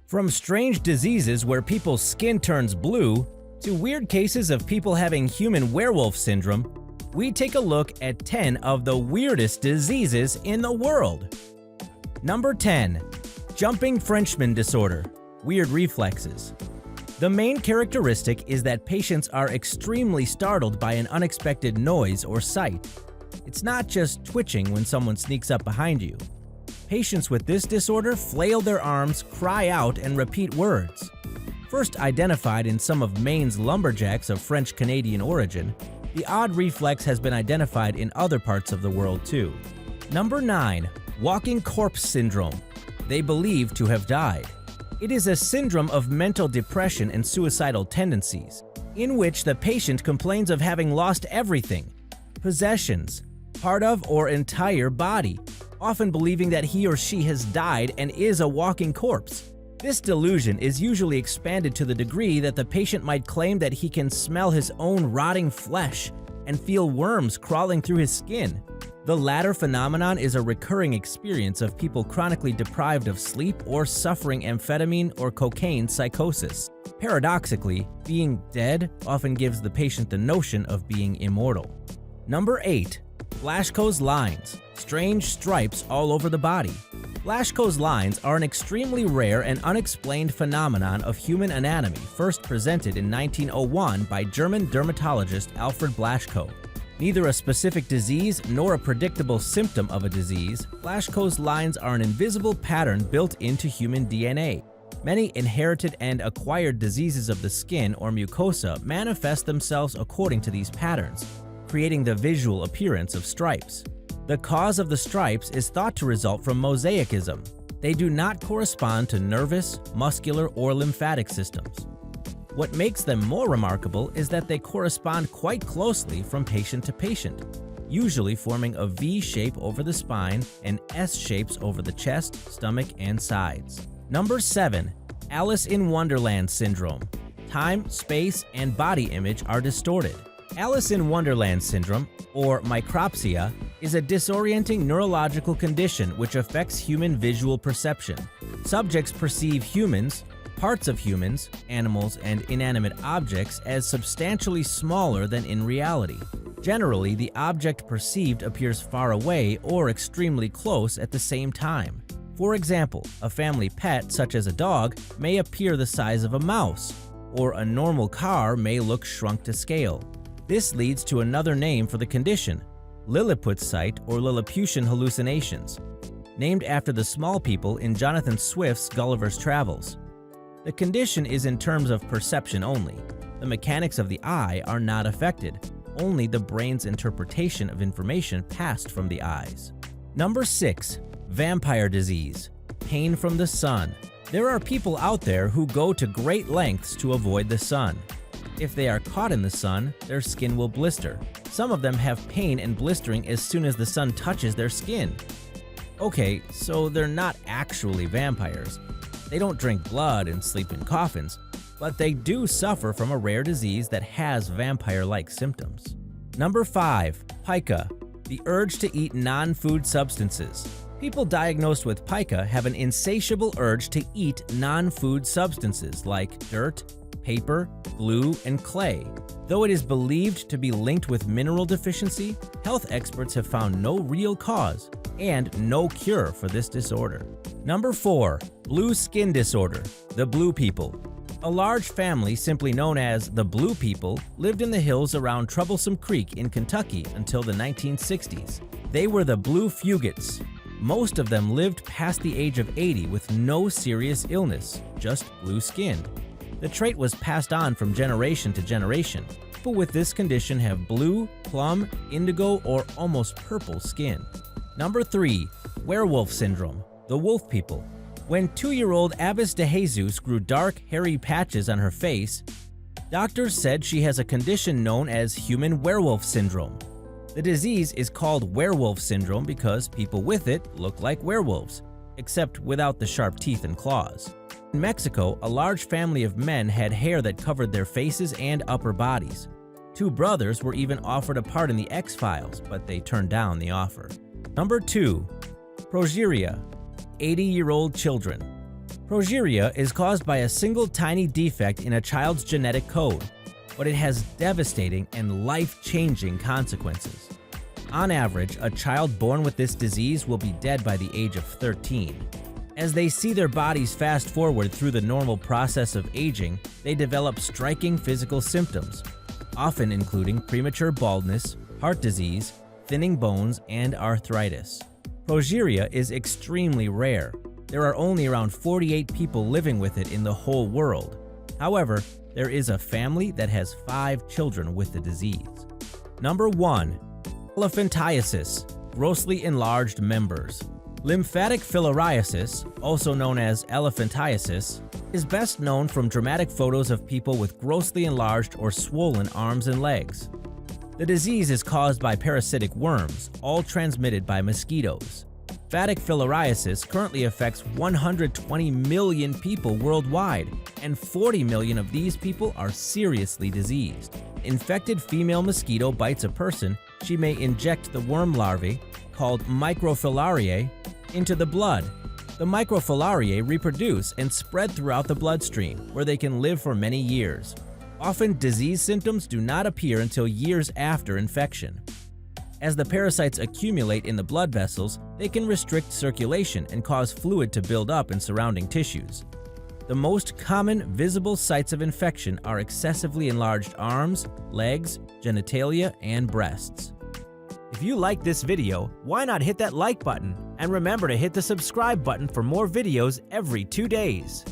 From strange diseases where people's skin turns blue to weird cases of people having human werewolf syndrome, we take a look at 10 of the weirdest diseases in the world. Number 10. Jumping Frenchman disorder, weird reflexes. The main characteristic is that patients are extremely startled by an unexpected noise or sight. It's not just twitching when someone sneaks up behind you. Patients with this disorder flail their arms, cry out, and repeat words. First identified in some of Maine's lumberjacks of French-Canadian origin, the odd reflex has been identified in other parts of the world too. Number 9. Walking corpse syndrome. They believe to have died. It is a syndrome of mental depression and suicidal tendencies, in which the patient complains of having lost everything, possessions, part of or entire body, often believing that he or she has died and is a walking corpse. This delusion is usually expanded to the degree that the patient might claim that he can smell his own rotting flesh and feel worms crawling through his skin. The latter phenomenon is a recurring experience of people chronically deprived of sleep or suffering amphetamine or cocaine psychosis. Paradoxically, being dead often gives the patient the notion of being immortal. Number 8. BLASCHKO'S lines, strange stripes all over the body. BLASCHKO'S lines are an extremely rare and unexplained phenomenon of human anatomy first presented in 1901 by German dermatologist Alfred Blaschko. Neither a specific disease nor a predictable symptom of a disease, BLASCHKO'S lines are an invisible pattern built into human DNA. Many inherited and acquired diseases of the skin or mucosa manifest themselves according to these patterns, creating the visual appearance of stripes. The cause of the stripes is thought to result from mosaicism. They do not correspond to nervous, muscular, or lymphatic systems. What makes them more remarkable is that they correspond quite closely from patient to patient, usually forming a V shape over the spine and S shapes over the chest, stomach, and sides. Number 7. Alice in Wonderland syndrome. Time, space, and body image are distorted. Alice in Wonderland syndrome, or micropsia, is a disorienting neurological condition which affects human visual perception. Subjects perceive humans, parts of humans, animals, and inanimate objects as substantially smaller than in reality. Generally, the object perceived appears far away or extremely close at the same time. For example, a family pet, such as a dog, may appear the size of a mouse, or a normal car may look shrunk to scale. This leads to another name for the condition, Lilliput sight or Lilliputian hallucinations, named after the small people in Jonathan Swift's Gulliver's Travels. The condition is in terms of perception only. The mechanics of the eye are not affected, only the brain's interpretation of information passed from the eyes. Number 6. Vampire disease, pain from the sun. There are people out there who go to great lengths to avoid the sun. If they are caught in the sun, their skin will blister. Some of them have pain and blistering as soon as the sun touches their skin. Okay, so they're not actually vampires. They don't drink blood and sleep in coffins, but they do suffer from a rare disease that has vampire-like symptoms. Number 5. PICA, the urge to eat non-food substances. People diagnosed with PICA have an insatiable urge to eat non-food substances like dirt, paper, glue, and clay. Though it is believed to be linked with mineral deficiency, health experts have found no real cause and no cure for this disorder. Number 4. Blue skin disorder, the Blue People. A large family simply known as the Blue People lived in the hills around Troublesome Creek in Kentucky until the 1960s. They were the Blue Fugates. Most of them lived past the age of 80 with no serious illness, just blue skin. The trait was passed on from generation to generation. People with this condition have blue, plum, indigo, or almost purple skin. Number 3. Werewolf syndrome, the Wolf People. When 2-year-old Abbas de Jesus grew dark, hairy patches on her face, doctors said she has a condition known as human werewolf syndrome. The disease is called werewolf syndrome because people with it look like werewolves, except without the sharp teeth and claws. In Mexico, a large family of men had hair that covered their faces and upper bodies. 2 brothers were even offered a part in the X-Files, but they turned down the offer. Number 2. Progeria, 80-year-old children. Progeria is caused by a single tiny defect in a child's genetic code, but it has devastating and life-changing consequences. On average, a child born with this disease will be dead by the age of 13. As they see their bodies fast forward through the normal process of aging, they develop striking physical symptoms, often including premature baldness, heart disease, thinning bones, and arthritis. Progeria is extremely rare. There are only around 48 people living with it in the whole world. However, there is a family that has 5 children with the disease. Number 1. Elephantiasis, grossly enlarged members. Lymphatic filariasis, also known as elephantiasis, is best known from dramatic photos of people with grossly enlarged or swollen arms and legs. The disease is caused by parasitic worms, all transmitted by mosquitoes. Lymphatic filariasis currently affects 120 million people worldwide, and 40 million of these people are seriously diseased. Infected female mosquito bites a person, she may inject the worm larvae, called microfilariae, into the blood. The microfilariae reproduce and spread throughout the bloodstream, where they can live for many years. Often, disease symptoms do not appear until years after infection. As the parasites accumulate in the blood vessels, they can restrict circulation and cause fluid to build up in surrounding tissues. The most common visible sites of infection are excessively enlarged arms, legs, genitalia, and breasts. If you like this video, why not hit that like button? And remember to hit the subscribe button for more videos every 2 days.